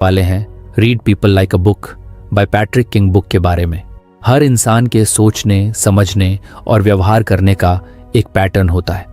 वाले हैं read people like a book by Patrick king book के बारे में। हर इंसान के सोचने, समझने और व्यवहार करने का एक पैटर्न होता है।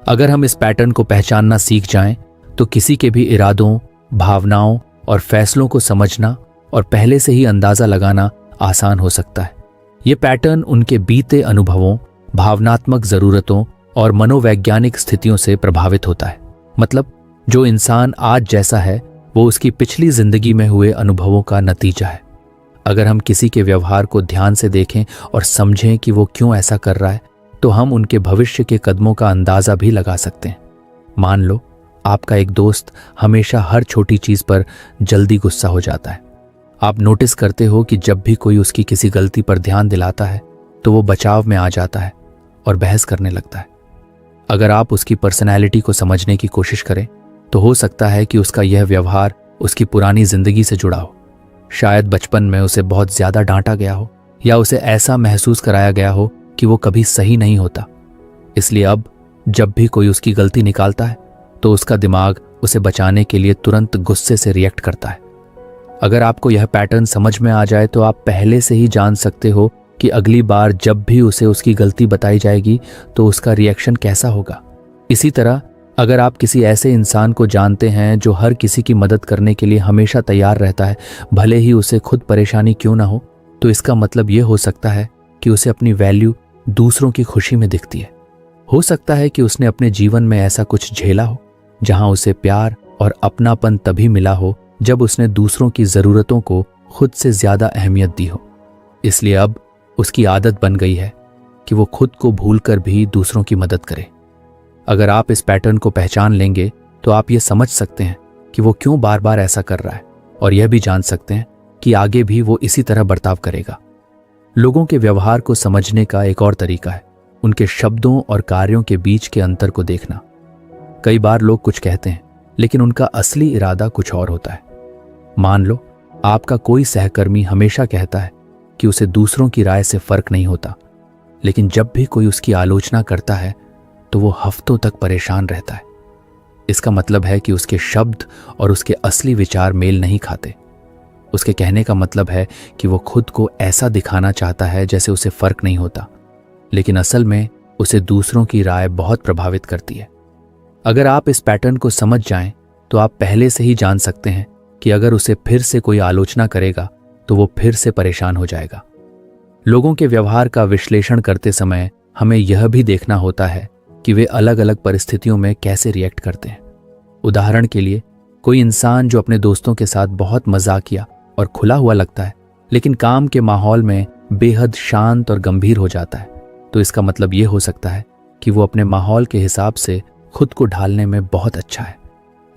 अगर हम इस पैटर्न को पहचानना सीख जाएं तो किसी के भी इरादों, भावनाओं और फैसलों को समझना और पहले से ही अंदाजा लगाना आसान हो सकता है। ये पैटर्न उनके बीते अनुभवों, भावनात्मक जरूरतों और मनोवैज्ञानिक स्थितियों से प्रभावित होता है। मतलब जो इंसान आज जैसा है वो उसकी पिछली जिंदगी में हुए अनुभवों का नतीजा है। अगर हम किसी के व्यवहार को ध्यान से देखें और समझें कि वो क्यों ऐसा कर रहा है तो हम उनके भविष्य के कदमों का अंदाजा भी लगा सकते हैं। मान लो आपका एक दोस्त हमेशा हर छोटी चीज पर जल्दी गुस्सा हो जाता है। आप नोटिस करते हो कि जब भी कोई उसकी किसी गलती पर ध्यान दिलाता है तो वो बचाव में आ जाता है और बहस करने लगता है। अगर आप उसकी पर्सनैलिटी को समझने की कोशिश करें तो हो सकता है कि उसका यह व्यवहार उसकी पुरानी जिंदगी से जुड़ा हो। शायद बचपन में उसे बहुत ज्यादा डांटा गया हो या उसे ऐसा महसूस कराया गया हो कि वो कभी सही नहीं होता। इसलिए अब जब भी कोई उसकी गलती निकालता है तो उसका दिमाग उसे बचाने के लिए तुरंत गुस्से से रिएक्ट करता है। अगर आपको यह पैटर्न समझ में आ जाए तो आप पहले से ही जान सकते हो कि अगली बार जब भी उसे उसकी गलती बताई जाएगी तो उसका रिएक्शन कैसा होगा। इसी तरह अगर आप किसी ऐसे इंसान को जानते हैं जो हर किसी की मदद करने के लिए हमेशा तैयार रहता है, भले ही उसे खुद परेशानी क्यों ना हो, तो इसका मतलब यह हो सकता है कि उसे अपनी वैल्यू दूसरों की खुशी में दिखती है। हो सकता है कि उसने अपने जीवन में ऐसा कुछ झेला हो जहां उसे प्यार और अपनापन तभी मिला हो जब उसने दूसरों की जरूरतों को खुद से ज्यादा अहमियत दी हो। इसलिए अब उसकी आदत बन गई है कि वो खुद को भूलकर भी दूसरों की मदद करे। अगर आप इस पैटर्न को पहचान लेंगे तो आप ये समझ सकते हैं कि वो क्यों बार बार ऐसा कर रहा है और यह भी जान सकते हैं कि आगे भी वो इसी तरह बर्ताव करेगा। लोगों के व्यवहार को समझने का एक और तरीका है उनके शब्दों और कार्यों के बीच के अंतर को देखना। कई बार लोग कुछ कहते हैं लेकिन उनका असली इरादा कुछ और होता है। मान लो आपका कोई सहकर्मी हमेशा कहता है कि उसे दूसरों की राय से फर्क नहीं होता, लेकिन जब भी कोई उसकी आलोचना करता है तो वो हफ्तों तक परेशान रहता है। इसका मतलब है कि उसके शब्द और उसके असली विचार मेल नहीं खाते। उसके कहने का मतलब है कि वो खुद को ऐसा दिखाना चाहता है जैसे उसे फर्क नहीं होता, लेकिन असल में उसे दूसरों की राय बहुत प्रभावित करती है। अगर आप इस पैटर्न को समझ जाएं तो आप पहले से ही जान सकते हैं कि अगर उसे फिर से कोई आलोचना करेगा तो वो फिर से परेशान हो जाएगा। लोगों के व्यवहार का विश्लेषण करते समय हमें यह भी देखना होता है कि वे अलग अलग परिस्थितियों में कैसे रिएक्ट करते हैं। उदाहरण के लिए कोई इंसान जो अपने दोस्तों के साथ बहुत मजाकिया और खुला हुआ लगता है लेकिन काम के माहौल में बेहद शांत और गंभीर हो जाता है, तो इसका मतलब ये हो सकता है कि वो अपने माहौल के हिसाब से खुद को ढालने में बहुत अच्छा है।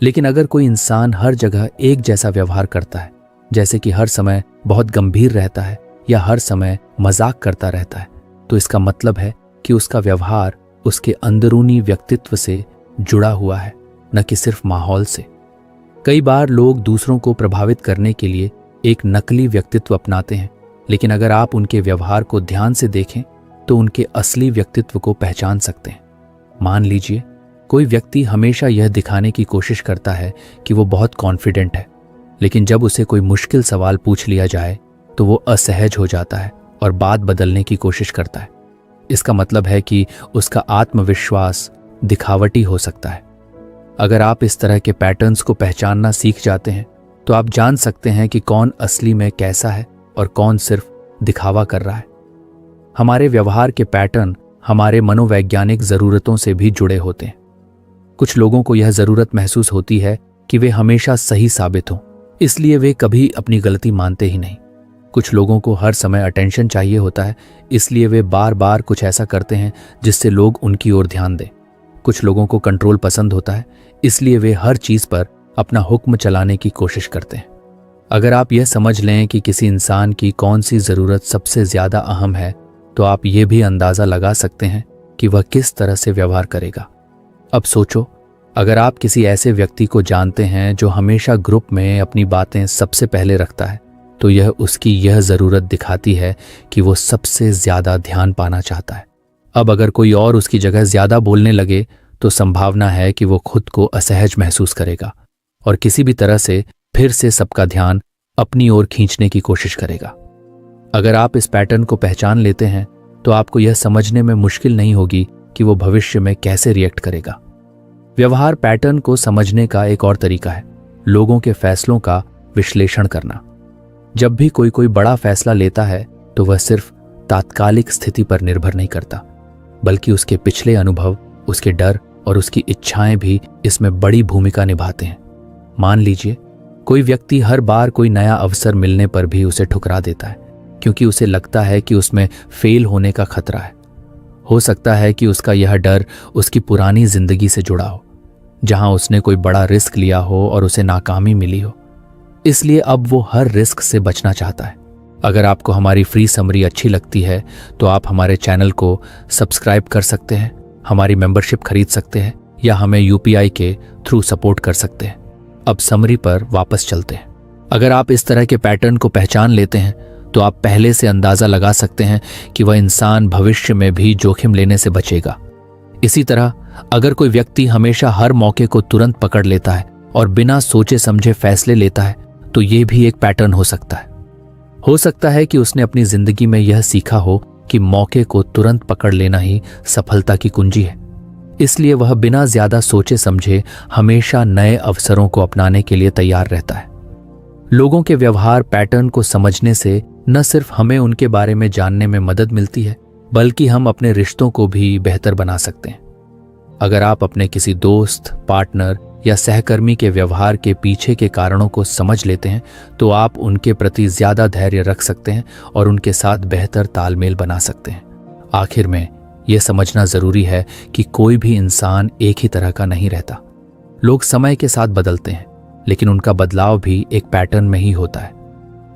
लेकिन अगर कोई इंसान हर जगह एक जैसा व्यवहार करता है, जैसे कि हर समय बहुत गंभीर रहता है या हर समय मजाक करता रहता है, तो इसका मतलब है कि उसका व्यवहार उसके अंदरूनी व्यक्तित्व से जुड़ा हुआ है, न कि सिर्फ माहौल से। कई बार लोग दूसरों को प्रभावित करने के लिए एक नकली व्यक्तित्व अपनाते हैं, लेकिन अगर आप उनके व्यवहार को ध्यान से देखें तो उनके असली व्यक्तित्व को पहचान सकते हैं। मान लीजिए कोई व्यक्ति हमेशा यह दिखाने की कोशिश करता है कि वो बहुत कॉन्फिडेंट है, लेकिन जब उसे कोई मुश्किल सवाल पूछ लिया जाए तो वो असहज हो जाता है और बात बदलने की कोशिश करता है। इसका मतलब है कि उसका आत्मविश्वास दिखावटी हो सकता है। अगर आप इस तरह के पैटर्न्स को पहचानना सीख जाते हैं तो आप जान सकते हैं कि कौन असली में कैसा है और कौन सिर्फ दिखावा कर रहा है। हमारे व्यवहार के पैटर्न हमारे मनोवैज्ञानिक जरूरतों से भी जुड़े होते हैं। कुछ लोगों को यह जरूरत महसूस होती है कि वे हमेशा सही साबित हों, इसलिए वे कभी अपनी गलती मानते ही नहीं। कुछ लोगों को हर समय अटेंशन चाहिए होता है, इसलिए वे बार बार कुछ ऐसा करते हैं जिससे लोग उनकी ओर ध्यान दें। कुछ लोगों को कंट्रोल पसंद होता है, इसलिए वे हर चीज पर अपना हुक्म चलाने की कोशिश करते हैं। अगर आप यह समझ लें कि किसी इंसान की कौन सी जरूरत सबसे ज्यादा अहम है, तो आप ये भी अंदाजा लगा सकते हैं कि वह किस तरह से व्यवहार करेगा। अब सोचो, अगर आप किसी ऐसे व्यक्ति को जानते हैं जो हमेशा ग्रुप में अपनी बातें सबसे पहले रखता है, तो यह उसकी यह जरूरत दिखाती है कि वो सबसे ज्यादा ध्यान पाना चाहता है। अब अगर कोई और उसकी जगह ज्यादा बोलने लगे तो संभावना है कि वो खुद को असहज महसूस करेगा और किसी भी तरह से फिर से सबका ध्यान अपनी ओर खींचने की कोशिश करेगा। अगर आप इस पैटर्न को पहचान लेते हैं तो आपको यह समझने में मुश्किल नहीं होगी कि वो भविष्य में कैसे रिएक्ट करेगा। व्यवहार पैटर्न को समझने का एक और तरीका है लोगों के फैसलों का विश्लेषण करना। जब भी कोई बड़ा फैसला लेता है तो वह सिर्फ तात्कालिक स्थिति पर निर्भर नहीं करता, बल्कि उसके पिछले अनुभव, उसके डर और उसकी इच्छाएं भी इसमें बड़ी भूमिका निभाते हैं। मान लीजिए कोई व्यक्ति हर बार कोई नया अवसर मिलने पर भी उसे ठुकरा देता है क्योंकि उसे लगता है कि उसमें फेल होने का खतरा है। हो सकता है कि उसका यह डर उसकी पुरानी जिंदगी से जुड़ा हो, जहां उसने कोई बड़ा रिस्क लिया हो और उसे नाकामी मिली हो, इसलिए अब वो हर रिस्क से बचना चाहता है। अगर आपको हमारी फ्री समरी अच्छी लगती है तो आप हमारे चैनल को सब्सक्राइब कर सकते हैं, हमारी मेंबरशिप खरीद सकते हैं या हमें यूपीआई के थ्रू सपोर्ट कर सकते हैं। अब समरी पर वापस चलते हैं। अगर आप इस तरह के पैटर्न को पहचान लेते हैं तो आप पहले से अंदाजा लगा सकते हैं कि वह इंसान भविष्य में भी जोखिम लेने से बचेगा। इसी तरह अगर कोई व्यक्ति हमेशा हर मौके को तुरंत पकड़ लेता है और बिना सोचे समझे फैसले लेता है तो ये भी एक पैटर्न हो सकता है। हो सकता है कि उसने अपनी जिंदगी में यह सीखा हो कि मौके को तुरंत पकड़ लेना ही सफलता की कुंजी है, इसलिए वह बिना ज्यादा सोचे समझे हमेशा नए अवसरों को अपनाने के लिए तैयार रहता है। लोगों के व्यवहार पैटर्न को समझने से न सिर्फ हमें उनके बारे में जानने में मदद मिलती है, बल्कि हम अपने रिश्तों को भी बेहतर बना सकते हैं। अगर आप अपने किसी दोस्त, पार्टनर या सहकर्मी के व्यवहार के पीछे के कारणों को समझ लेते हैं तो आप उनके प्रति ज्यादा धैर्य रख सकते हैं और उनके साथ बेहतर तालमेल बना सकते हैं। आखिर में यह समझना जरूरी है कि कोई भी इंसान एक ही तरह का नहीं रहता। लोग समय के साथ बदलते हैं, लेकिन उनका बदलाव भी एक पैटर्न में ही होता है।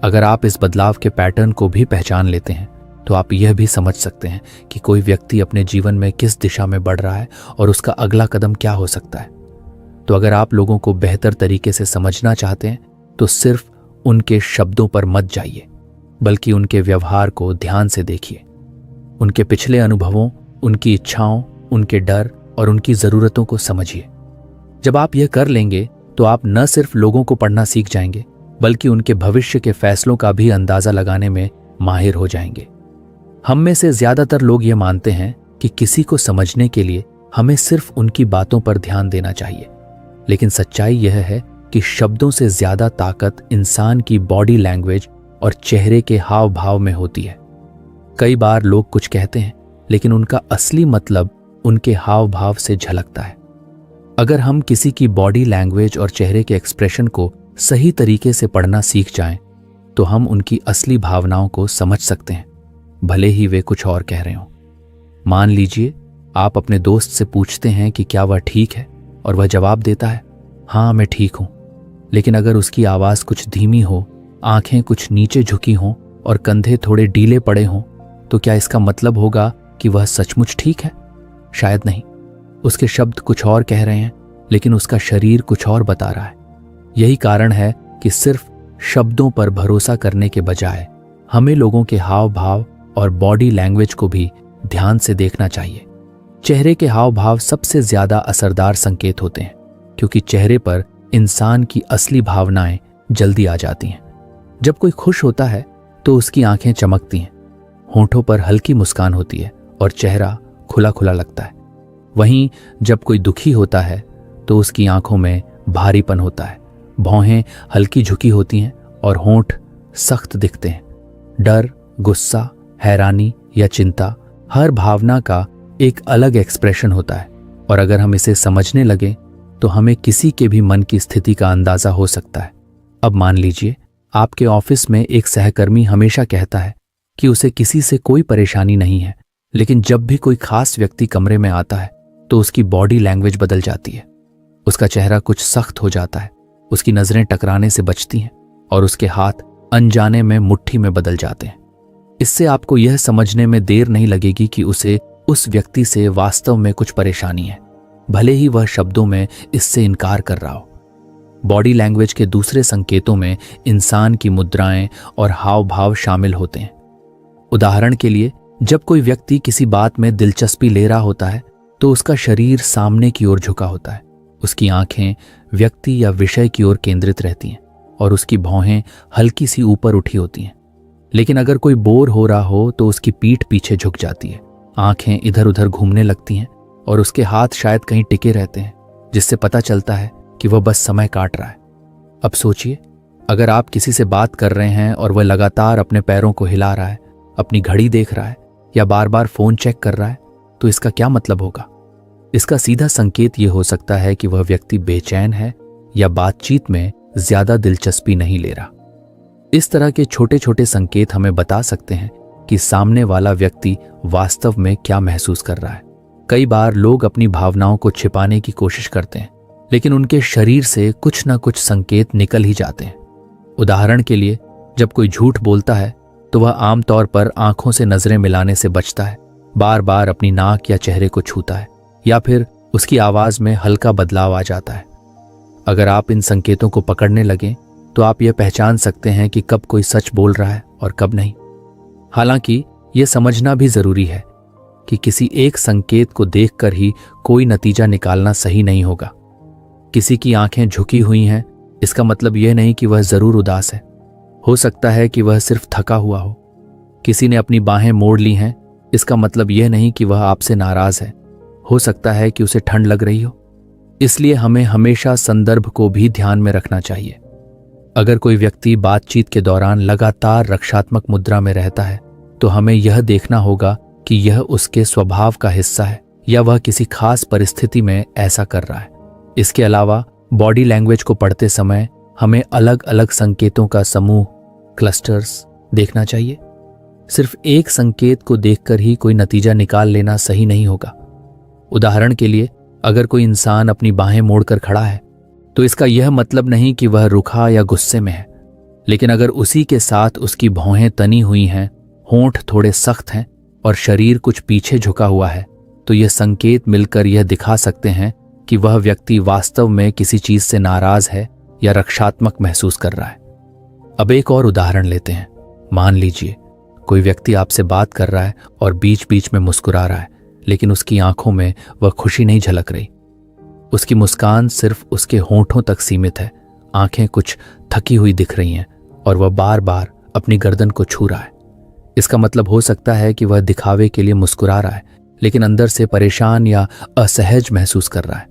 अगर आप इस बदलाव के पैटर्न को भी पहचान लेते हैं तो आप यह भी समझ सकते हैं कि कोई व्यक्ति अपने जीवन में किस दिशा में बढ़ रहा है और उसका अगला कदम क्या हो सकता है। तो अगर आप लोगों को बेहतर तरीके से समझना चाहते हैं तो सिर्फ उनके शब्दों पर मत जाइए, बल्कि उनके व्यवहार को ध्यान से देखिए। उनके पिछले अनुभवों, उनकी इच्छाओं, उनके डर और उनकी ज़रूरतों को समझिए। जब आप यह कर लेंगे तो आप न सिर्फ लोगों को पढ़ना सीख जाएंगे, बल्कि उनके भविष्य के फैसलों का भी अंदाजा लगाने में माहिर हो जाएंगे। हम में से ज्यादातर लोग ये मानते हैं कि किसी को समझने के लिए हमें सिर्फ उनकी बातों पर ध्यान देना चाहिए, लेकिन सच्चाई यह है कि शब्दों से ज्यादा ताकत इंसान की बॉडी लैंग्वेज और चेहरे के हाव भाव में होती है। कई बार लोग कुछ कहते हैं, लेकिन उनका असली मतलब उनके हाव भाव से झलकता है। अगर हम किसी की बॉडी लैंग्वेज और चेहरे के एक्सप्रेशन को सही तरीके से पढ़ना सीख जाएं, तो हम उनकी असली भावनाओं को समझ सकते हैं, भले ही वे कुछ और कह रहे हों। मान लीजिए आप अपने दोस्त से पूछते हैं कि क्या वह ठीक है, और वह जवाब देता है, हाँ मैं ठीक हूं। लेकिन अगर उसकी आवाज कुछ धीमी हो, आंखें कुछ नीचे झुकी हों और कंधे थोड़े ढीले पड़े हों, तो क्या इसका मतलब होगा कि वह सचमुच ठीक है? शायद नहीं। उसके शब्द कुछ और कह रहे हैं, लेकिन उसका शरीर कुछ और बता रहा है। यही कारण है कि सिर्फ शब्दों पर भरोसा करने के बजाय हमें लोगों के हाव भाव और बॉडी लैंग्वेज को भी ध्यान से देखना चाहिए। चेहरे के हाव भाव सबसे ज्यादा असरदार संकेत होते हैं, क्योंकि चेहरे पर इंसान की असली भावनाएं जल्दी आ जाती हैं। जब कोई खुश होता है तो उसकी आंखें चमकती हैं, होंठों पर हल्की मुस्कान होती है और चेहरा खुला खुला लगता है। वहीं जब कोई दुखी होता है तो उसकी आंखों में भारीपन होता है, भौहें हल्की झुकी होती हैं और होंठ सख्त दिखते हैं। डर, गुस्सा, हैरानी या चिंता, हर भावना का एक अलग एक्सप्रेशन होता है, और अगर हम इसे समझने लगे तो हमें किसी के भी मन की स्थिति का अंदाजा हो सकता है। अब मान लीजिए आपके ऑफिस में एक सहकर्मी हमेशा कहता है कि उसे किसी से कोई परेशानी नहीं है, लेकिन जब भी कोई खास व्यक्ति कमरे में आता है तो उसकी बॉडी लैंग्वेज बदल जाती है। उसका चेहरा कुछ सख्त हो जाता है, उसकी नजरें टकराने से बचती हैं और उसके हाथ अनजाने में मुट्ठी में बदल जाते हैं। इससे आपको यह समझने में देर नहीं लगेगी कि उसे उस व्यक्ति से वास्तव में कुछ परेशानी है, भले ही वह शब्दों में इससे इनकार कर रहा हो। बॉडी लैंग्वेज के दूसरे संकेतों में इंसान की मुद्राएं और हाव भाव शामिल होते हैं। उदाहरण के लिए, जब कोई व्यक्ति किसी बात में दिलचस्पी ले रहा होता है तो उसका शरीर सामने की ओर झुका होता है, उसकी आंखें व्यक्ति या विषय की ओर केंद्रित रहती हैं और उसकी भौहें हल्की सी ऊपर उठी होती हैं। लेकिन अगर कोई बोर हो रहा हो तो उसकी पीठ पीछे झुक जाती है, आंखें इधर उधर घूमने लगती हैं और उसके हाथ शायद कहीं टिके रहते हैं, जिससे पता चलता है कि वह बस समय काट रहा है। अब सोचिए, अगर आप किसी से बात कर रहे हैं और वह लगातार अपने पैरों को हिला रहा है, अपनी घड़ी देख रहा है या बार बार फोन चेक कर रहा है, तो इसका क्या मतलब होगा? इसका सीधा संकेत यह हो सकता है कि वह व्यक्ति बेचैन है या बातचीत में ज्यादा दिलचस्पी नहीं ले रहा। इस तरह के छोटे छोटे संकेत हमें बता सकते हैं कि सामने वाला व्यक्ति वास्तव में क्या महसूस कर रहा है। कई बार लोग अपनी भावनाओं को छिपाने की कोशिश करते हैं, लेकिन उनके शरीर से कुछ ना कुछ संकेत निकल ही जाते हैं। उदाहरण के लिए, जब कोई झूठ बोलता है तो वह आमतौर पर आंखों से नजरें मिलाने से बचता है, बार बार अपनी नाक या चेहरे को छूता है, या फिर उसकी आवाज में हल्का बदलाव आ जाता है। अगर आप इन संकेतों को पकड़ने लगें तो आप यह पहचान सकते हैं कि कब कोई सच बोल रहा है और कब नहीं। हालांकि यह समझना भी जरूरी है कि किसी एक संकेत को देखकर ही कोई नतीजा निकालना सही नहीं होगा। किसी की आंखें झुकी हुई हैं, इसका मतलब यह नहीं कि वह जरूर उदास है। हो सकता है कि वह सिर्फ थका हुआ हो। किसी ने अपनी बाहें मोड़ ली हैं, इसका मतलब यह नहीं कि वह आपसे नाराज है। हो सकता है कि उसे ठंड लग रही हो। इसलिए हमें हमेशा संदर्भ को भी ध्यान में रखना चाहिए। अगर कोई व्यक्ति बातचीत के दौरान लगातार रक्षात्मक मुद्रा में रहता है, तो हमें यह देखना होगा कि यह उसके स्वभाव का हिस्सा है या वह किसी खास परिस्थिति में ऐसा कर रहा है। इसके अलावा बॉडी लैंग्वेज को पढ़ते समय हमें अलग अलग संकेतों का समूह, क्लस्टर्स, देखना चाहिए। सिर्फ एक संकेत को देखकर ही कोई नतीजा निकाल लेना सही नहीं होगा। उदाहरण के लिए, अगर कोई इंसान अपनी बाहें मोड़कर खड़ा है तो इसका यह मतलब नहीं कि वह रुखा या गुस्से में है। लेकिन अगर उसी के साथ उसकी भौहें तनी हुई हैं, होंठ थोड़े सख्त हैं और शरीर कुछ पीछे झुका हुआ है, तो यह संकेत मिलकर यह दिखा सकते हैं कि वह व्यक्ति वास्तव में किसी चीज से नाराज है या रक्षात्मक महसूस कर रहा है। अब एक और उदाहरण लेते हैं। मान लीजिए कोई व्यक्ति आपसे बात कर रहा है और बीच बीच में मुस्कुरा रहा है, लेकिन उसकी आंखों में वह खुशी नहीं झलक रही। उसकी मुस्कान सिर्फ उसके होंठों तक सीमित है, आंखें कुछ थकी हुई दिख रही हैं और वह बार बार अपनी गर्दन को छू रहा है। इसका मतलब हो सकता है कि वह दिखावे के लिए मुस्कुरा रहा है, लेकिन अंदर से परेशान या असहज महसूस कर रहा है।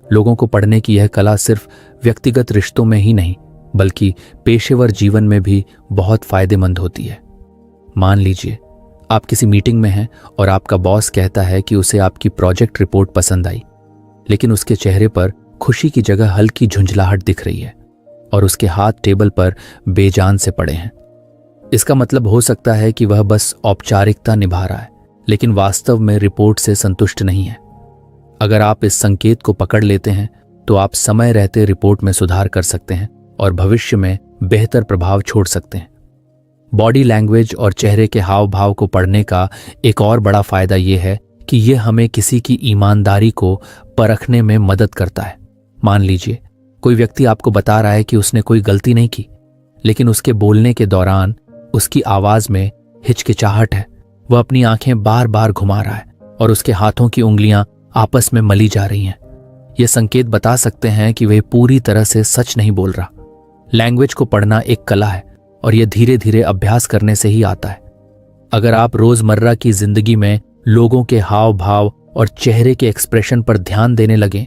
लोगों को पढ़ने की यह कला सिर्फ व्यक्तिगत रिश्तों में ही नहीं, बल्कि पेशेवर जीवन में भी बहुत फायदेमंद होती है। मान लीजिए आप किसी मीटिंग में हैं और आपका बॉस कहता है कि उसे आपकी प्रोजेक्ट रिपोर्ट पसंद आई, लेकिन उसके चेहरे पर खुशी की जगह हल्की झुंझलाहट दिख रही है और उसके हाथ टेबल पर बेजान से पड़े हैं। इसका मतलब हो सकता है कि वह बस औपचारिकता निभा रहा है, लेकिन वास्तव में रिपोर्ट से संतुष्ट नहीं है। अगर आप इस संकेत को पकड़ लेते हैं तो आप समय रहते रिपोर्ट में सुधार कर सकते हैं और भविष्य में बेहतर प्रभाव छोड़ सकते हैं। बॉडी लैंग्वेज और चेहरे के हाव भाव को पढ़ने का एक और बड़ा फायदा यह है कि यह हमें किसी की ईमानदारी को परखने में मदद करता है। मान लीजिए कोई व्यक्ति आपको बता रहा है कि उसने कोई गलती नहीं की, लेकिन उसके बोलने के दौरान उसकी आवाज में हिचकिचाहट है, वह अपनी आंखें बार बार घुमा रहा है और उसके हाथों की उंगलियां आपस में मली जा रही हैं। ये संकेत बता सकते हैं कि वह पूरी तरह से सच नहीं बोल रहा। लैंग्वेज को पढ़ना एक कला है और यह धीरे धीरे अभ्यास करने से ही आता है। अगर आप रोजमर्रा की जिंदगी में लोगों के हाव भाव और चेहरे के एक्सप्रेशन पर ध्यान देने लगें,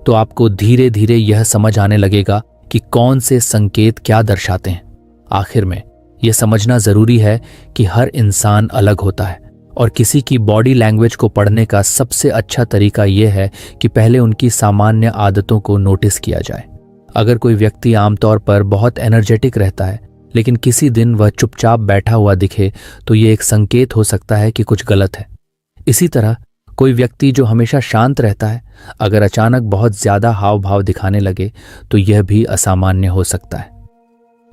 तो आपको धीरे धीरे यह समझ आने लगेगा कि कौन से संकेत क्या दर्शाते हैं। आखिर में यह समझना जरूरी है कि हर इंसान अलग होता है और किसी की बॉडी लैंग्वेज को पढ़ने का सबसे अच्छा तरीका यह है कि पहले उनकी सामान्य आदतों को नोटिस किया जाए। अगर कोई व्यक्ति आमतौर पर बहुत एनर्जेटिक रहता है, लेकिन किसी दिन वह चुपचाप बैठा हुआ दिखे, तो यह एक संकेत हो सकता है कि कुछ गलत है। इसी तरह कोई व्यक्ति जो हमेशा शांत रहता है, अगर अचानक बहुत ज्यादा हाव भाव दिखाने लगे, तो यह भी असामान्य हो सकता है।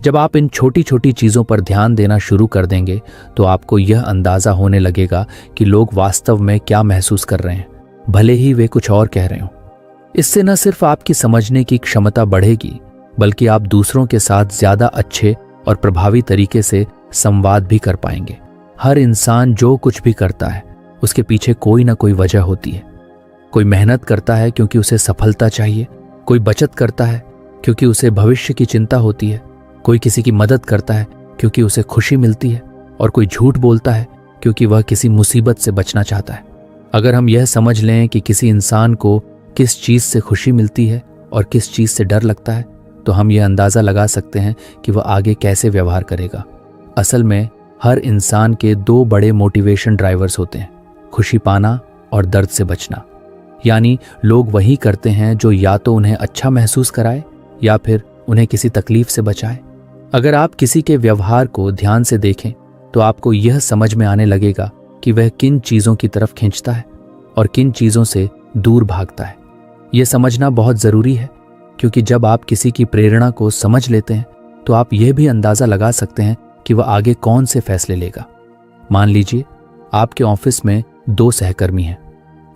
जब आप इन छोटी छोटी चीजों पर ध्यान देना शुरू कर देंगे, तो आपको यह अंदाजा होने लगेगा कि लोग वास्तव में क्या महसूस कर रहे हैं, भले ही वे कुछ और कह रहे हों। इससे न सिर्फ आपकी समझने की क्षमता बढ़ेगी, बल्कि आप दूसरों के साथ ज्यादा अच्छे और प्रभावी तरीके से संवाद भी कर पाएंगे। हर इंसान जो कुछ भी करता है, उसके पीछे कोई ना कोई वजह होती है। कोई मेहनत करता है क्योंकि उसे सफलता चाहिए, कोई बचत करता है क्योंकि उसे भविष्य की चिंता होती है, कोई किसी की मदद करता है क्योंकि उसे खुशी मिलती है, और कोई झूठ बोलता है क्योंकि वह किसी मुसीबत से बचना चाहता है। अगर हम यह समझ लें कि किसी इंसान को किस चीज़ से खुशी मिलती है और किस चीज़ से डर लगता है, तो हम यह अंदाज़ा लगा सकते हैं कि वह आगे कैसे व्यवहार करेगा। असल में हर इंसान के दो बड़े मोटिवेशन ड्राइवर्स होते हैं, खुशी पाना और दर्द से बचना। यानी लोग वही करते हैं जो या तो उन्हें अच्छा महसूस कराए या फिर उन्हें किसी तकलीफ से बचाए। अगर आप किसी के व्यवहार को ध्यान से देखें तो आपको यह समझ में आने लगेगा कि वह किन चीज़ों की तरफ खींचता है और किन चीज़ों से दूर भागता है। यह समझना बहुत ज़रूरी है, क्योंकि जब आप किसी की प्रेरणा को समझ लेते हैं तो आप यह भी अंदाज़ा लगा सकते हैं कि वह आगे कौन से फैसले लेगा। मान लीजिए आपके ऑफिस में दो सहकर्मी हैं।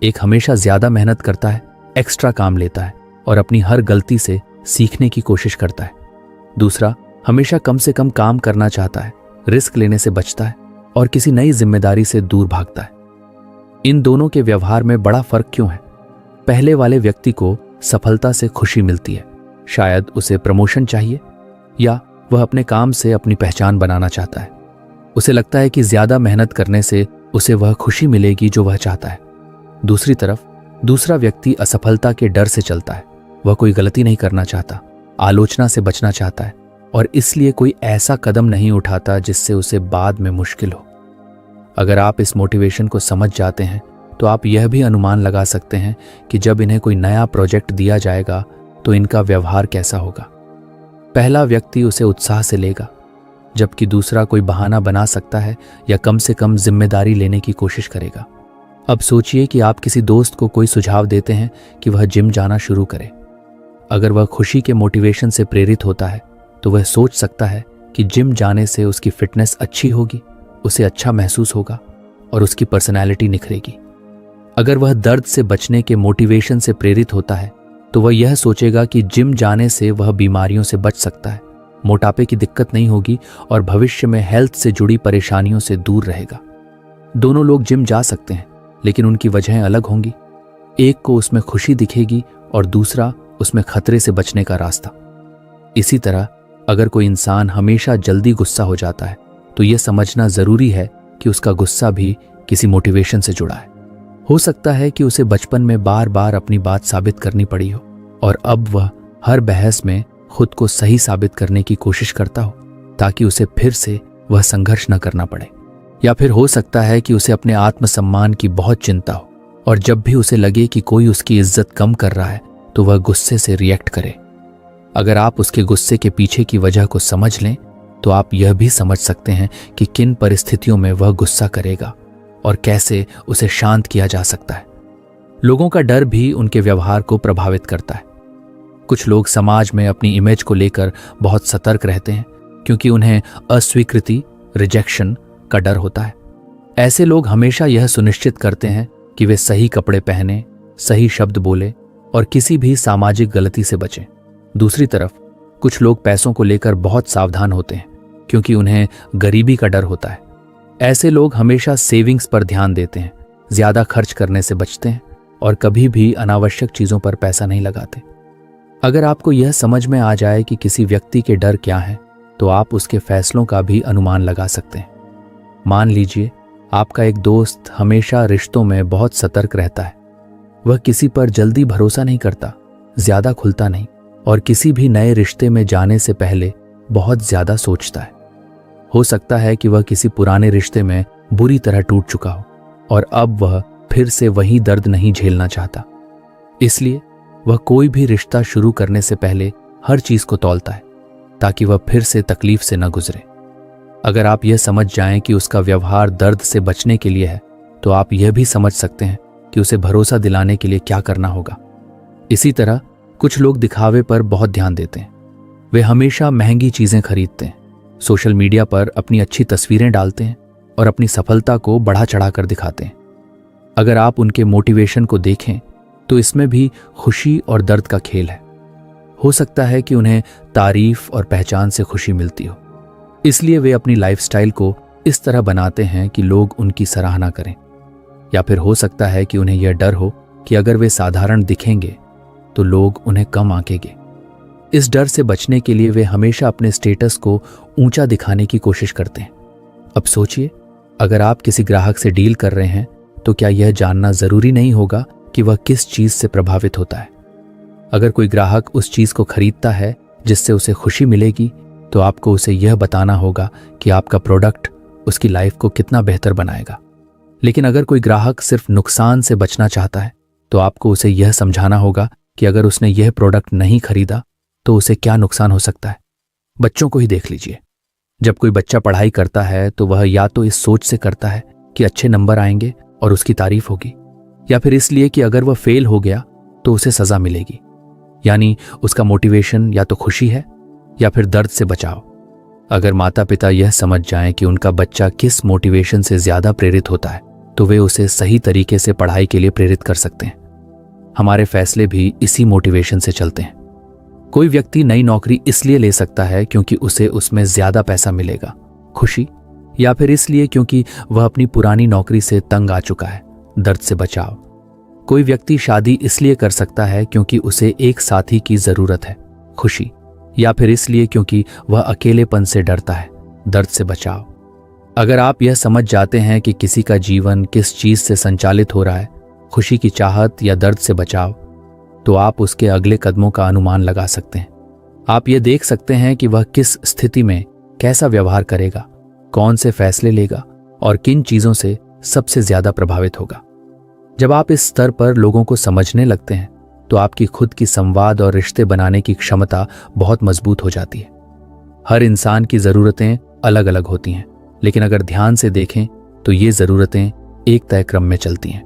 एक हमेशा ज़्यादा मेहनत करता है, एक्स्ट्रा काम लेता है और अपनी हर गलती से सीखने की कोशिश करता है। दूसरा हमेशा कम से कम काम करना चाहता है, रिस्क लेने से बचता है और किसी नई जिम्मेदारी से दूर भागता है। इन दोनों के व्यवहार में बड़ा फर्क क्यों है? पहले वाले व्यक्ति को सफलता से खुशी मिलती है, शायद उसे प्रमोशन चाहिए या वह अपने काम से अपनी पहचान बनाना चाहता है। उसे लगता है कि ज्यादा मेहनत करने से उसे वह खुशी मिलेगी जो वह चाहता है। दूसरी तरफ दूसरा व्यक्ति असफलता के डर से चलता है। वह कोई गलती नहीं करना चाहता, आलोचना से बचना चाहता है और इसलिए कोई ऐसा कदम नहीं उठाता जिससे उसे बाद में मुश्किल हो। अगर आप इस मोटिवेशन को समझ जाते हैं तो आप यह भी अनुमान लगा सकते हैं कि जब इन्हें कोई नया प्रोजेक्ट दिया जाएगा तो इनका व्यवहार कैसा होगा। पहला व्यक्ति उसे उत्साह से लेगा, जबकि दूसरा कोई बहाना बना सकता है या कम से कम जिम्मेदारी लेने की कोशिश करेगा। अब सोचिए कि आप किसी दोस्त को कोई सुझाव देते हैं कि वह जिम जाना शुरू करे। अगर वह खुशी के मोटिवेशन से प्रेरित होता है तो वह सोच सकता है कि जिम जाने से उसकी फिटनेस अच्छी होगी, उसे अच्छा महसूस होगा और उसकी पर्सनैलिटी निखरेगी। अगर वह दर्द से बचने के मोटिवेशन से प्रेरित होता है तो वह यह सोचेगा कि जिम जाने से वह बीमारियों से बच सकता है, मोटापे की दिक्कत नहीं होगी और भविष्य में हेल्थ से जुड़ी परेशानियों से दूर रहेगा। दोनों लोग जिम जा सकते हैं, लेकिन उनकी वजहें अलग होंगी। एक को उसमें खुशी दिखेगी और दूसरा उसमें खतरे से बचने का रास्ता। इसी तरह अगर कोई इंसान हमेशा जल्दी गुस्सा हो जाता है तो यह समझना जरूरी है कि उसका गुस्सा भी किसी मोटिवेशन से जुड़ा है। हो सकता है कि उसे बचपन में बार बार अपनी बात साबित करनी पड़ी हो और अब वह हर बहस में खुद को सही साबित करने की कोशिश करता हो ताकि उसे फिर से वह संघर्ष न करना पड़े। या फिर हो सकता है कि उसे अपने आत्मसम्मान की बहुत चिंता हो और जब भी उसे लगे कि कोई उसकी इज्जत कम कर रहा है तो वह गुस्से से रिएक्ट करे। अगर आप उसके गुस्से के पीछे की वजह को समझ लें तो आप यह भी समझ सकते हैं कि किन परिस्थितियों में वह गुस्सा करेगा और कैसे उसे शांत किया जा सकता है। लोगों का डर भी उनके व्यवहार को प्रभावित करता है। कुछ लोग समाज में अपनी इमेज को लेकर बहुत सतर्क रहते हैं क्योंकि उन्हें अस्वीकृति, रिजेक्शन का डर होता है। ऐसे लोग हमेशा यह सुनिश्चित करते हैं कि वे सही कपड़े पहने, सही शब्द बोले और किसी भी सामाजिक गलती से बचें। दूसरी तरफ कुछ लोग पैसों को लेकर बहुत सावधान होते हैं क्योंकि उन्हें गरीबी का डर होता है। ऐसे लोग हमेशा सेविंग्स पर ध्यान देते हैं, ज्यादा खर्च करने से बचते हैं और कभी भी अनावश्यक चीजों पर पैसा नहीं लगाते। अगर आपको यह समझ में आ जाए कि किसी व्यक्ति के डर क्या हैं, तो आप उसके फैसलों का भी अनुमान लगा सकते हैं। मान लीजिए आपका एक दोस्त हमेशा रिश्तों में बहुत सतर्क रहता है। वह किसी पर जल्दी भरोसा नहीं करता, ज्यादा खुलता नहीं और किसी भी नए रिश्ते में जाने से पहले बहुत ज्यादा सोचता है। हो सकता है कि वह किसी पुराने रिश्ते में बुरी तरह टूट चुका हो और अब वह फिर से वही दर्द नहीं झेलना चाहता। इसलिए वह कोई भी रिश्ता शुरू करने से पहले हर चीज को तौलता है ताकि वह फिर से तकलीफ से न गुजरे। अगर आप यह समझ जाएं कि उसका व्यवहार दर्द से बचने के लिए है, तो आप यह भी समझ सकते हैं कि उसे भरोसा दिलाने के लिए क्या करना होगा। इसी तरह कुछ लोग दिखावे पर बहुत ध्यान देते हैं। वे हमेशा महंगी चीजें खरीदते हैं, सोशल मीडिया पर अपनी अच्छी तस्वीरें डालते हैं और अपनी सफलता को बढ़ा चढ़ाकर दिखाते हैं। अगर आप उनके मोटिवेशन को देखें तो इसमें भी खुशी और दर्द का खेल है। हो सकता है कि उन्हें तारीफ और पहचान से खुशी मिलती हो, इसलिए वे अपनी लाइफस्टाइल को इस तरह बनाते हैं कि लोग उनकी सराहना करें। या फिर हो सकता है कि उन्हें यह डर हो कि अगर वे साधारण दिखेंगे तो लोग उन्हें कम आंकेंगे। इस डर से बचने के लिए वे हमेशा अपने स्टेटस को ऊंचा दिखाने की कोशिश करते हैं। अब सोचिए, अगर आप किसी ग्राहक से डील कर रहे हैं तो क्या यह जानना जरूरी नहीं होगा कि वह किस चीज से प्रभावित होता है? अगर कोई ग्राहक उस चीज को खरीदता है जिससे उसे खुशी मिलेगी, तो आपको उसे यह बताना होगा कि आपका प्रोडक्ट उसकी लाइफ को कितना बेहतर बनाएगा। लेकिन अगर कोई ग्राहक सिर्फ नुकसान से बचना चाहता है, तो आपको उसे यह समझाना होगा कि अगर उसने यह प्रोडक्ट नहीं खरीदा तो उसे क्या नुकसान हो सकता है। बच्चों को ही देख लीजिए। जब कोई बच्चा पढ़ाई करता है तो वह या तो इस सोच से करता है कि अच्छे नंबर आएंगे और उसकी तारीफ होगी, या फिर इसलिए कि अगर वह फेल हो गया तो उसे सजा मिलेगी। यानी उसका मोटिवेशन या तो खुशी है या फिर दर्द से बचाव। अगर माता पिता यह समझ जाएं कि उनका बच्चा किस मोटिवेशन से ज्यादा प्रेरित होता है, तो वे उसे सही तरीके से पढ़ाई के लिए प्रेरित कर सकते हैं। हमारे फैसले भी इसी मोटिवेशन से चलते हैं। कोई व्यक्ति नई नौकरी इसलिए ले सकता है क्योंकि उसे उसमें ज्यादा पैसा मिलेगा, खुशी, या फिर इसलिए क्योंकि वह अपनी पुरानी नौकरी से तंग आ चुका है, दर्द से बचाव। कोई व्यक्ति शादी इसलिए कर सकता है क्योंकि उसे एक साथी की जरूरत है, खुशी, या फिर इसलिए क्योंकि वह अकेलेपन से डरता है, दर्द से बचाव। अगर आप यह समझ जाते हैं कि किसी का जीवन किस चीज से संचालित हो रहा है, खुशी की चाहत या दर्द से बचाव, तो आप उसके अगले कदमों का अनुमान लगा सकते हैं। आप ये देख सकते हैं कि वह किस स्थिति में कैसा व्यवहार करेगा, कौन से फैसले लेगा और किन चीजों से सबसे ज्यादा प्रभावित होगा। जब आप इस स्तर पर लोगों को समझने लगते हैं तो आपकी खुद की संवाद और रिश्ते बनाने की क्षमता बहुत मजबूत हो जाती है। हर इंसान की जरूरतें अलग अलग होती हैं, लेकिन अगर ध्यान से देखें तो ये जरूरतें एक तय क्रम में चलती हैं।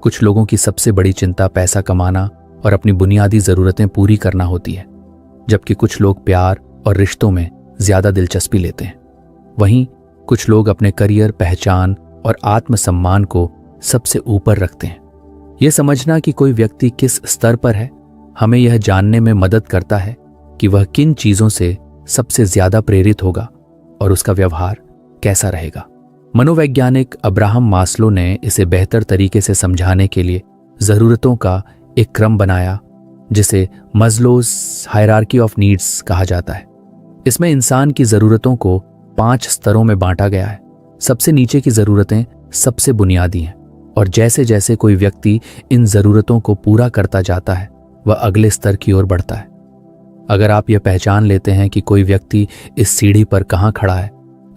कुछ लोगों की सबसे बड़ी चिंता पैसा कमाना और अपनी बुनियादी जरूरतें पूरी करना होती है, जबकि कुछ लोग प्यार और रिश्तों में ज्यादा दिलचस्पी लेते हैं। वहीं कुछ लोग अपने करियर, पहचान और आत्मसम्मान को सबसे ऊपर रखते हैं। यह समझना कि कोई व्यक्ति किस स्तर पर है, हमें यह जानने में मदद करता है कि वह किन चीजों से सबसे ज्यादा प्रेरित होगा और उसका व्यवहार कैसा रहेगा। मनोवैज्ञानिक अब्राहम मास्लो ने इसे बेहतर तरीके से समझाने के लिए जरूरतों का एक क्रम बनाया, जिसे मस्लोज हायरार्की ऑफ नीड्स कहा जाता है। इसमें इंसान की जरूरतों को 5 स्तरों में बांटा गया है। सबसे नीचे की जरूरतें सबसे बुनियादी हैं, और जैसे जैसे कोई व्यक्ति इन जरूरतों को पूरा करता जाता है, वह अगले स्तर की ओर बढ़ता है। अगर आप यह पहचान लेते हैं कि कोई व्यक्ति इस सीढ़ी पर कहाँ खड़ा है,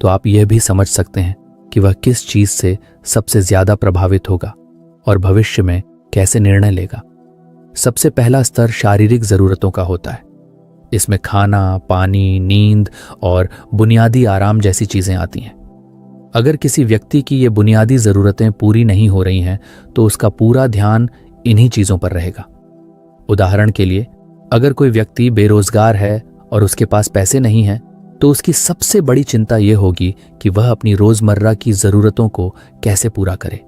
तो आप यह भी समझ सकते हैं कि वह किस चीज से सबसे ज्यादा प्रभावित होगा और भविष्य में कैसे निर्णय लेगा। सबसे पहला स्तर शारीरिक जरूरतों का होता है। इसमें खाना, पानी, नींद और बुनियादी आराम जैसी चीजें आती हैं। अगर किसी व्यक्ति की ये बुनियादी जरूरतें पूरी नहीं हो रही हैं, तो उसका पूरा ध्यान इन्हीं चीजों पर रहेगा। उदाहरण के लिए, अगर कोई व्यक्ति बेरोजगार है और उसके पास पैसे नहीं हैं, तो उसकी सबसे बड़ी चिंता यह होगी कि वह अपनी रोजमर्रा की जरूरतों को कैसे पूरा करे।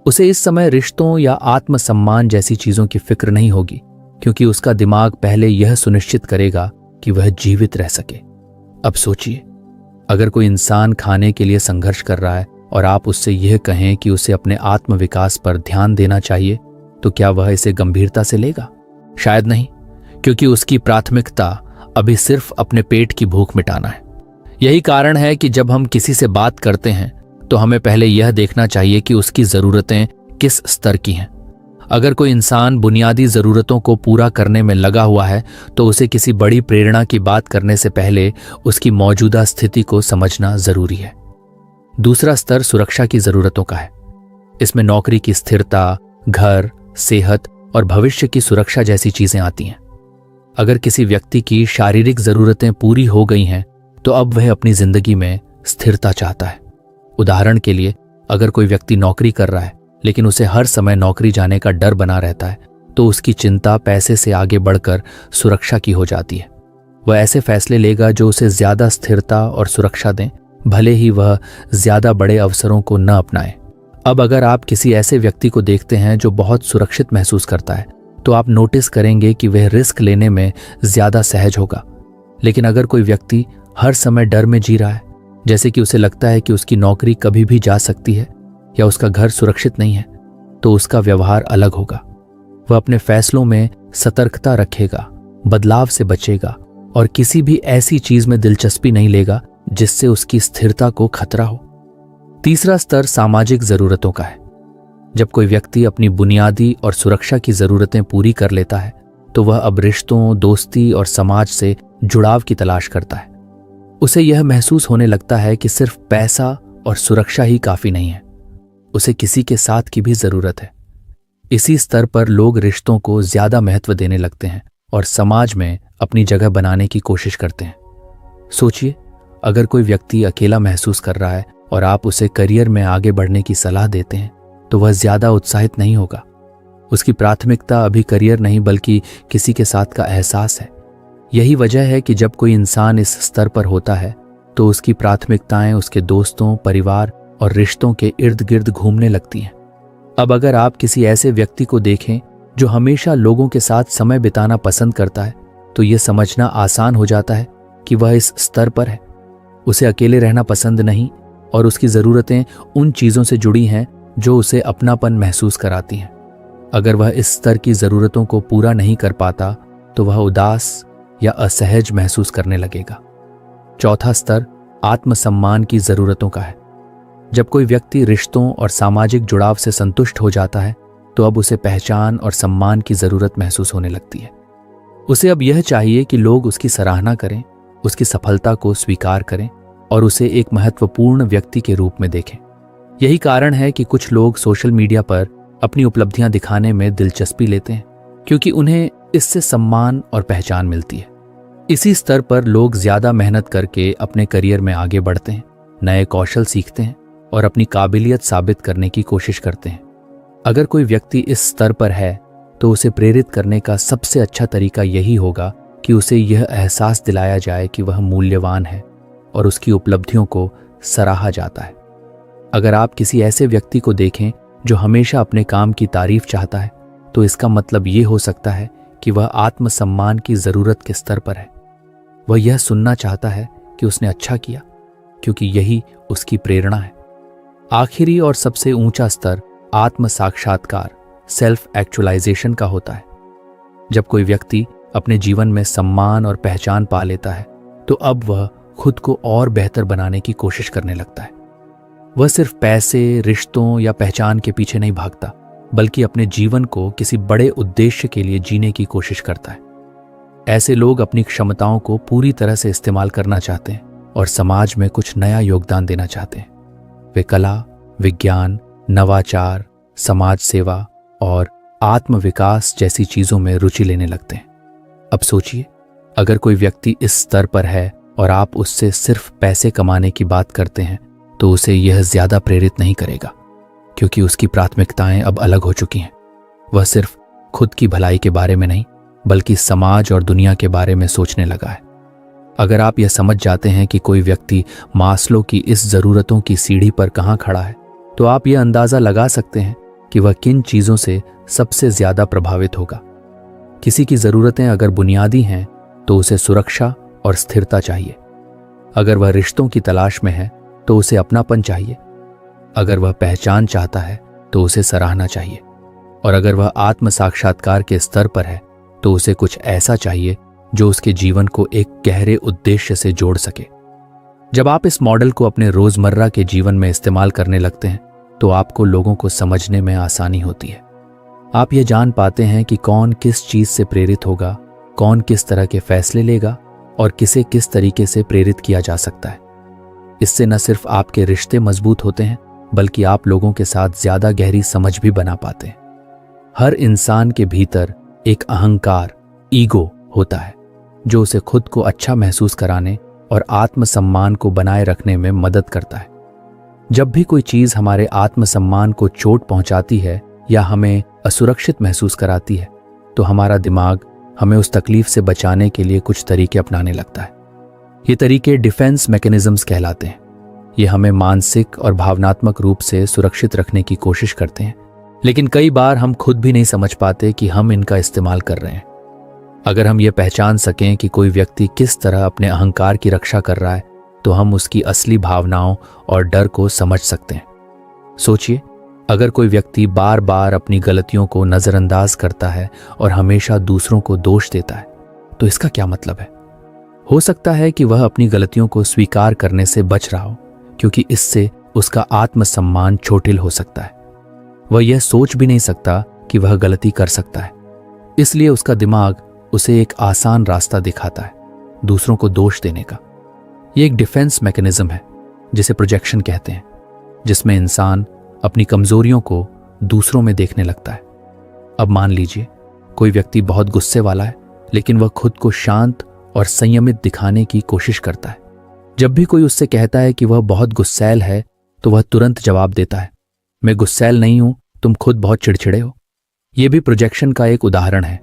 उसे इस समय रिश्तों या आत्मसम्मान जैसी चीजों की फिक्र नहीं होगी, क्योंकि उसका दिमाग पहले यह सुनिश्चित करेगा कि वह जीवित रह सके। अब सोचिए, अगर कोई इंसान खाने के लिए संघर्ष कर रहा है और आप उससे यह कहें कि उसे अपने आत्मविकास पर ध्यान देना चाहिए, तो क्या वह इसे गंभीरता से लेगा? शायद नहीं, क्योंकि उसकी प्राथमिकता अभी सिर्फ अपने पेट की भूख मिटाना है। यही कारण है कि जब हम किसी से बात करते हैं तो हमें पहले यह देखना चाहिए कि उसकी जरूरतें किस स्तर की हैं। अगर कोई इंसान बुनियादी जरूरतों को पूरा करने में लगा हुआ है, तो उसे किसी बड़ी प्रेरणा की बात करने से पहले उसकी मौजूदा स्थिति को समझना जरूरी है। दूसरा स्तर सुरक्षा की जरूरतों का है। इसमें नौकरी की स्थिरता, घर, सेहत और भविष्य की सुरक्षा जैसी चीजें आती हैं। अगर किसी व्यक्ति की शारीरिक जरूरतें पूरी हो गई हैं, तो अब वह अपनी जिंदगी में स्थिरता चाहता है। उदाहरण के लिए, अगर कोई व्यक्ति नौकरी कर रहा है लेकिन उसे हर समय नौकरी जाने का डर बना रहता है, तो उसकी चिंता पैसे से आगे बढ़कर सुरक्षा की हो जाती है। वह ऐसे फैसले लेगा जो उसे ज्यादा स्थिरता और सुरक्षा दें, भले ही वह ज्यादा बड़े अवसरों को न अपनाए। अब अगर आप किसी ऐसे व्यक्ति को देखते हैं जो बहुत सुरक्षित महसूस करता है, तो आप नोटिस करेंगे कि वह रिस्क लेने में ज्यादा सहज होगा। लेकिन अगर कोई व्यक्ति हर समय डर में जी रहा है, जैसे कि उसे लगता है कि उसकी नौकरी कभी भी जा सकती है या उसका घर सुरक्षित नहीं है, तो उसका व्यवहार अलग होगा। वह अपने फैसलों में सतर्कता रखेगा, बदलाव से बचेगा और किसी भी ऐसी चीज में दिलचस्पी नहीं लेगा जिससे उसकी स्थिरता को खतरा हो। तीसरा स्तर सामाजिक जरूरतों का है। जब कोई व्यक्ति अपनी बुनियादी और सुरक्षा की जरूरतें पूरी कर लेता है तो वह अब रिश्तों, दोस्ती और समाज से जुड़ाव की तलाश करता है। उसे यह महसूस होने लगता है कि सिर्फ पैसा और सुरक्षा ही काफी नहीं है, उसे किसी के साथ की भी जरूरत है। इसी स्तर पर लोग रिश्तों को ज्यादा महत्व देने लगते हैं और समाज में अपनी जगह बनाने की कोशिश करते हैं। सोचिए, अगर कोई व्यक्ति अकेला महसूस कर रहा है और आप उसे करियर में आगे बढ़ने की सलाह देते हैं तो वह ज्यादा उत्साहित नहीं होगा। उसकी प्राथमिकता अभी करियर नहीं बल्कि किसी के साथ का एहसास है। यही वजह है कि जब कोई इंसान इस स्तर पर होता है तो उसकी प्राथमिकताएं उसके दोस्तों, परिवार और रिश्तों के इर्द गिर्द घूमने लगती हैं। अब अगर आप किसी ऐसे व्यक्ति को देखें जो हमेशा लोगों के साथ समय बिताना पसंद करता है तो यह समझना आसान हो जाता है कि वह इस स्तर पर है। उसे अकेले रहना पसंद नहीं और उसकी ज़रूरतें उन चीज़ों से जुड़ी हैं जो उसे अपनापन महसूस कराती हैं। अगर वह इस स्तर की ज़रूरतों को पूरा नहीं कर पाता तो वह उदास या असहज महसूस करने लगेगा। चौथा स्तर आत्मसम्मान की ज़रूरतों का है। जब कोई व्यक्ति रिश्तों और सामाजिक जुड़ाव से संतुष्ट हो जाता है तो अब उसे पहचान और सम्मान की ज़रूरत महसूस होने लगती है। उसे अब यह चाहिए कि लोग उसकी सराहना करें, उसकी सफलता को स्वीकार करें और उसे एक महत्वपूर्ण व्यक्ति के रूप में देखें। यही कारण है कि कुछ लोग सोशल मीडिया पर अपनी उपलब्धियां दिखाने में दिलचस्पी लेते हैं क्योंकि उन्हें इससे सम्मान और पहचान मिलती है। इसी स्तर पर लोग ज्यादा मेहनत करके अपने करियर में आगे बढ़ते हैं, नए कौशल सीखते हैं और अपनी काबिलियत साबित करने की कोशिश करते हैं। अगर कोई व्यक्ति इस स्तर पर है तो उसे प्रेरित करने का सबसे अच्छा तरीका यही होगा कि उसे यह एहसास दिलाया जाए कि वह मूल्यवान है और उसकी उपलब्धियों को सराहा जाता है। अगर आप किसी ऐसे व्यक्ति को देखें जो हमेशा अपने काम की तारीफ चाहता है तो इसका मतलब ये हो सकता है कि वह आत्मसम्मान की ज़रूरत के स्तर पर है। वह यह सुनना चाहता है कि उसने अच्छा किया क्योंकि यही उसकी प्रेरणा है। आखिरी और सबसे ऊंचा स्तर आत्म साक्षात्कार, सेल्फ एक्चुअलाइजेशन का होता है। जब कोई व्यक्ति अपने जीवन में सम्मान और पहचान पा लेता है तो अब वह खुद को और बेहतर बनाने की कोशिश करने लगता है। वह सिर्फ पैसे, रिश्तों या पहचान के पीछे नहीं भागता बल्कि अपने जीवन को किसी बड़े उद्देश्य के लिए जीने की कोशिश करता है। ऐसे लोग अपनी क्षमताओं को पूरी तरह से इस्तेमाल करना चाहते हैं और समाज में कुछ नया योगदान देना चाहते हैं। वे कला, विज्ञान, नवाचार, समाज सेवा और आत्मविकास जैसी चीजों में रुचि लेने लगते हैं। अब सोचिए, अगर कोई व्यक्ति इस स्तर पर है और आप उससे सिर्फ पैसे कमाने की बात करते हैं तो उसे यह ज्यादा प्रेरित नहीं करेगा क्योंकि उसकी प्राथमिकताएं अब अलग हो चुकी हैं। वह सिर्फ खुद की भलाई के बारे में नहीं बल्कि समाज और दुनिया के बारे में सोचने लगा है। अगर आप यह समझ जाते हैं कि कोई व्यक्ति मास्लो की इस जरूरतों की सीढ़ी पर कहां खड़ा है तो आप यह अंदाजा लगा सकते हैं कि वह किन चीजों से सबसे ज्यादा प्रभावित होगा। किसी की जरूरतें अगर बुनियादी हैं तो उसे सुरक्षा और स्थिरता चाहिए। अगर वह रिश्तों की तलाश में है तो उसे अपनापन चाहिए। अगर वह पहचान चाहता है तो उसे सराहना चाहिए और अगर वह आत्म साक्षात्कार के स्तर पर है तो उसे कुछ ऐसा चाहिए जो उसके जीवन को एक गहरे उद्देश्य से जोड़ सके। जब आप इस मॉडल को अपने रोजमर्रा के जीवन में इस्तेमाल करने लगते हैं तो आपको लोगों को समझने में आसानी होती है। आप ये जान पाते हैं कि कौन किस चीज से प्रेरित होगा, कौन किस तरह के फैसले लेगा और किसे किस तरीके से प्रेरित किया जा सकता है। इससे न सिर्फ आपके रिश्ते मजबूत होते हैं बल्कि आप लोगों के साथ ज्यादा गहरी समझ भी बना पाते हैं। हर इंसान के भीतर एक अहंकार, ईगो होता है जो उसे खुद को अच्छा महसूस कराने और आत्मसम्मान को बनाए रखने में मदद करता है। जब भी कोई चीज हमारे आत्मसम्मान को चोट पहुंचाती है या हमें असुरक्षित महसूस कराती है तो हमारा दिमाग हमें उस तकलीफ से बचाने के लिए कुछ तरीके अपनाने लगता है। ये तरीके डिफेंस मैकेनिज्म्स कहलाते हैं। ये हमें मानसिक और भावनात्मक रूप से सुरक्षित रखने की कोशिश करते हैं, लेकिन कई बार हम खुद भी नहीं समझ पाते कि हम इनका इस्तेमाल कर रहे हैं। अगर हम ये पहचान सकें कि कोई व्यक्ति किस तरह अपने अहंकार की रक्षा कर रहा है तो हम उसकी असली भावनाओं और डर को समझ सकते हैं। सोचिए, अगर कोई व्यक्ति बार बार अपनी गलतियों को नजरअंदाज करता है और हमेशा दूसरों को दोष देता है तो इसका क्या मतलब है? हो सकता है कि वह अपनी गलतियों को स्वीकार करने से बच रहा हो, क्योंकि इससे उसका आत्मसम्मान चोटिल हो सकता है। वह यह सोच भी नहीं सकता कि वह गलती कर सकता है, इसलिए उसका दिमाग उसे एक आसान रास्ता दिखाता है, दूसरों को दोष देने का। यह एक डिफेंस मैकेनिज्म है जिसे प्रोजेक्शन कहते हैं, जिसमें इंसान अपनी कमजोरियों को दूसरों में देखने लगता है। अब मान लीजिए कोई व्यक्ति बहुत गुस्से वाला है, लेकिन वह खुद को शांत और संयमित दिखाने की कोशिश करता है। जब भी कोई उससे कहता है कि वह बहुत गुस्सैल है, तो वह तुरंत जवाब देता है, मैं गुस्सैल नहीं हूं, तुम खुद बहुत चिड़चिड़े हो। यह भी प्रोजेक्शन का एक उदाहरण है,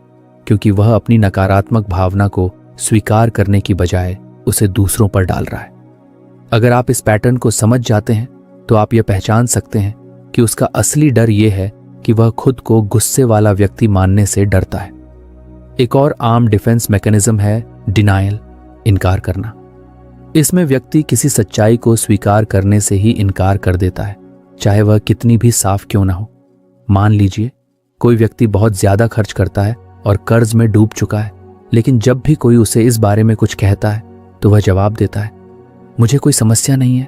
क्योंकि वह अपनी नकारात्मक भावना को स्वीकार करने की बजाय उसे दूसरों पर डाल रहा है। अगर आप इस पैटर्न को समझ जाते हैं, तो आप यह पहचान सकते हैं कि उसका असली डर यह है कि वह खुद को गुस्से वाला व्यक्ति मानने से डरता है। एक और आम डिफेंस मैकेनिज्म है डिनायल, इनकार करना। इसमें व्यक्ति किसी सच्चाई को स्वीकार करने से ही इनकार कर देता है, चाहे वह कितनी भी साफ क्यों ना हो। मान लीजिए कोई व्यक्ति बहुत ज्यादा खर्च करता है और कर्ज में डूब चुका है, लेकिन जब भी कोई उसे इस बारे में कुछ कहता है, तो वह जवाब देता है, मुझे कोई समस्या नहीं है,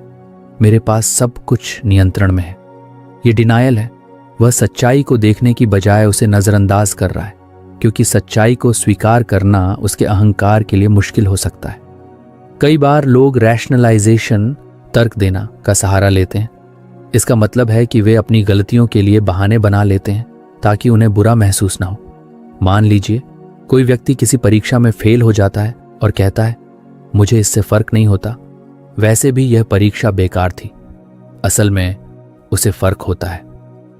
मेरे पास सब कुछ नियंत्रण में है। ये डिनायल है। वह सच्चाई को देखने की बजाय उसे नजरअंदाज कर रहा है, क्योंकि सच्चाई को स्वीकार करना उसके अहंकार के लिए मुश्किल हो सकता है। कई बार लोग रैशनलाइजेशन, तर्क देना का सहारा लेते हैं। इसका मतलब है कि वे अपनी गलतियों के लिए बहाने बना लेते हैं ताकि उन्हें बुरा महसूस ना हो। मान लीजिए कोई व्यक्ति किसी परीक्षा में फेल हो जाता है और कहता है, मुझे इससे फर्क नहीं होता, वैसे भी यह परीक्षा बेकार थी। असल में उसे फर्क होता है,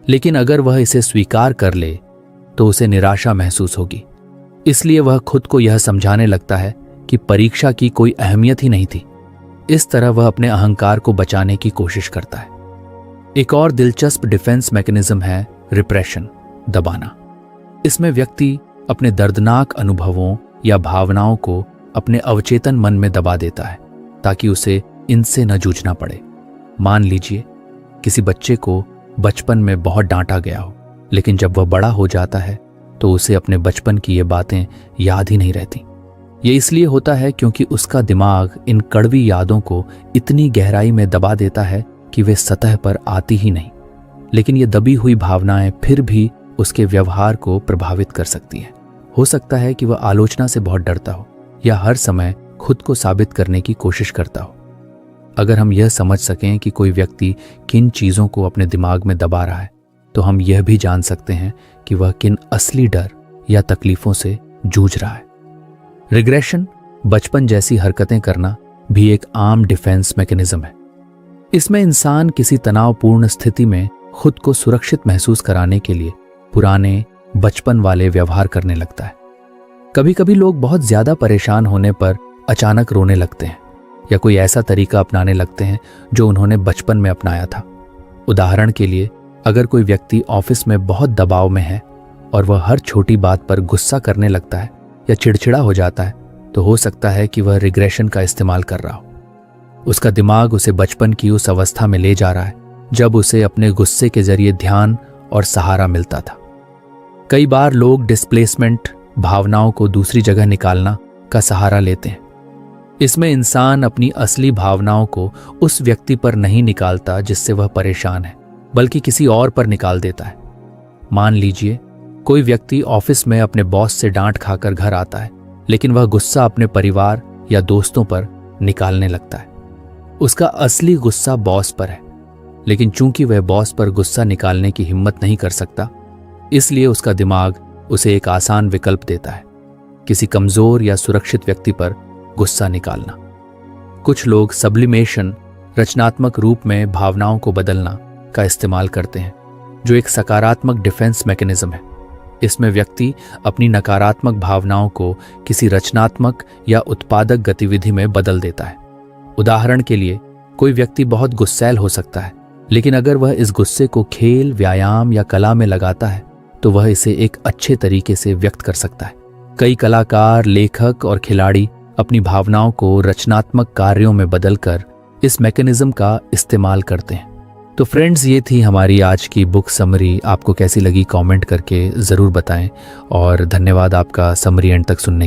लेकिन अगर वह इसे स्वीकार कर ले तो उसे निराशा महसूस होगी। इसलिए वह खुद को यह समझाने लगता है कि परीक्षा की कोई अहमियत ही नहीं थी। इस तरह वह अपने अहंकार को बचाने की कोशिश करता है। एक और दिलचस्प डिफेंस मैकेनिज्म है रिप्रेशन, दबाना। इसमें व्यक्ति अपने दर्दनाक अनुभवों या भावनाओं को अपने अवचेतन मन में दबा देता है ताकि उसे इनसे न जूझना पड़े। मान लीजिए किसी बच्चे को बचपन में बहुत डांटा गया हो, लेकिन जब वह बड़ा हो जाता है तो उसे अपने बचपन की ये बातें याद ही नहीं रहती। ये इसलिए होता है क्योंकि उसका दिमाग इन कड़वी यादों को इतनी गहराई में दबा देता है कि वे सतह पर आती ही नहीं। लेकिन ये दबी हुई भावनाएं फिर भी उसके व्यवहार को प्रभावित कर सकती हैं। हो सकता है कि वह आलोचना से बहुत डरता हो या हर समय खुद को साबित करने की कोशिश करता हो। अगर हम यह समझ सकें कि कोई व्यक्ति किन चीज़ों को अपने दिमाग में दबा रहा है, तो हम यह भी जान सकते हैं कि वह किन असली डर या तकलीफों से जूझ रहा है। रिग्रेशन, बचपन जैसी हरकतें करना भी एक आम डिफेंस मैकेनिज्म है। इसमें इंसान किसी तनावपूर्ण स्थिति में खुद को सुरक्षित महसूस कराने के लिए पुराने बचपन वाले व्यवहार करने लगता है। कभी कभी लोग बहुत ज्यादा परेशान होने पर अचानक रोने लगते हैं या कोई ऐसा तरीका अपनाने लगते हैं जो उन्होंने बचपन में अपनाया था। उदाहरण के लिए, अगर कोई व्यक्ति ऑफिस में बहुत दबाव में है और वह हर छोटी बात पर गुस्सा करने लगता है या चिड़चिड़ा हो जाता है, तो हो सकता है कि वह रिग्रेशन का इस्तेमाल कर रहा हो। उसका दिमाग उसे बचपन की उस अवस्था में ले जा रहा है जब उसे अपने गुस्से के जरिए ध्यान और सहारा मिलता था। कई बार लोग डिस्प्लेसमेंट, भावनाओं को दूसरी जगह निकालना का सहारा लेते हैं। इसमें इंसान अपनी असली भावनाओं को उस व्यक्ति पर नहीं निकालता जिससे वह परेशान है, बल्कि किसी और पर निकाल देता है। मान लीजिए कोई व्यक्ति ऑफिस में अपने बॉस से डांट खाकर घर आता है, लेकिन वह गुस्सा अपने परिवार या दोस्तों पर निकालने लगता है। उसका असली गुस्सा बॉस पर है, लेकिन चूंकि वह बॉस पर गुस्सा निकालने की हिम्मत नहीं कर सकता, इसलिए उसका दिमाग उसे एक आसान विकल्प देता है, किसी कमजोर या सुरक्षित व्यक्ति पर गुस्सा निकालना। कुछ लोग सब्लिमेशन, रचनात्मक रूप में भावनाओं को बदलना का इस्तेमाल करते हैं, जो एक सकारात्मक डिफेंस मैकेनिज्म है। इसमें व्यक्ति अपनी नकारात्मक भावनाओं को किसी रचनात्मक या उत्पादक गतिविधि में बदल देता है। उदाहरण के लिए, कोई व्यक्ति बहुत गुस्सैल हो सकता है, लेकिन अगर वह इस गुस्से को खेल, व्यायाम या कला में लगाता है, तो वह इसे एक अच्छे तरीके से व्यक्त कर सकता है। कई कलाकार, लेखक और खिलाड़ी अपनी भावनाओं को रचनात्मक कार्यों में बदलकर इस मैकेनिज्म का इस्तेमाल करते हैं। तो फ्रेंड्स, ये थी हमारी आज की बुक समरी। आपको कैसी लगी कमेंट करके ज़रूर बताएं और धन्यवाद आपका समरी एंड तक सुनने